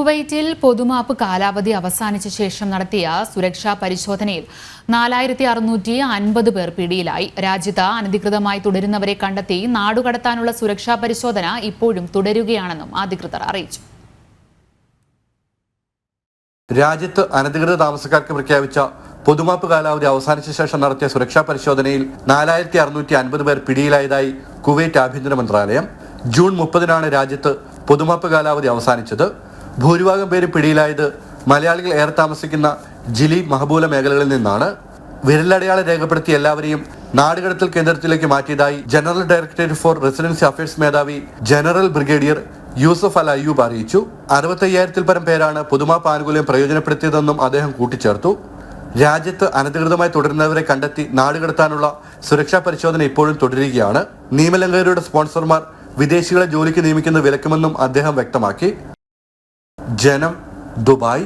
കുവൈറ്റിൽ പൊതുമാപ്പ് കാലാവധി അവസാനിച്ച ശേഷം നടത്തിയ സുരക്ഷാ പരിശോധനയിൽ 4650 പേർ പിടിയിലായി. രാജ്യത്ത് അനധികൃതമായി തുടരുന്നവരെ കണ്ടെത്തി നാടുകടത്താനുള്ള സുരക്ഷാ പരിശോധന ഇപ്പോഴും തുടരുകയാണെന്നും അധികൃതർ അറിയിച്ചു. രാജ്യത്ത് അനധികൃത താമസക്കാർക്ക് പ്രഖ്യാപിച്ച പൊതുമാപ്പ് കാലാവധി അവസാനിച്ച ശേഷം നടത്തിയ സുരക്ഷാ പരിശോധനയിൽ 4650 പേർ പിടിയിലായതായി കുവൈറ്റ് ആഭ്യന്തര മന്ത്രാലയം. ജൂൺ 30-നാണ് രാജ്യത്ത് പൊതുമാപ്പ് കാലാവധി അവസാനിച്ചത്. ഭൂരിഭാഗം പേരും പിടിയിലായത് മലയാളികൾ ഏറെ താമസിക്കുന്ന ജിലി, മഹബൂല മേഖലകളിൽ നിന്നാണ്. വിരലടയാളം രേഖപ്പെടുത്തിയ എല്ലാവരെയും നാടുകടത്തൽ കേന്ദ്രത്തിലേക്ക് മാറ്റിയതായി general directorate four residency affairs മേധാവി ജനറൽ ബ്രിഗേഡിയർ യൂസഫ് അൽ അയ്യൂബ് അറിയിച്ചു. 65,000-ൽ പരം പേരാണ് പൊതുമാപ്പ് ആനുകൂല്യം പ്രയോജനപ്പെടുത്തിയതെന്നും അദ്ദേഹം കൂട്ടിച്ചേർത്തു. രാജ്യത്ത് അനധികൃതമായി തുടരുന്നവരെ കണ്ടെത്തി നാടുകടത്താനുള്ള സുരക്ഷാ പരിശോധന ഇപ്പോഴും തുടരുകയാണ്. നിയമലംഘകരുടെ സ്പോൺസർമാർ വിദേശികളെ ജോലിക്ക് നിയമിക്കുന്നത് വിലക്കുമെന്നും അദ്ദേഹം വ്യക്തമാക്കി. ജനം, ദുബായ്.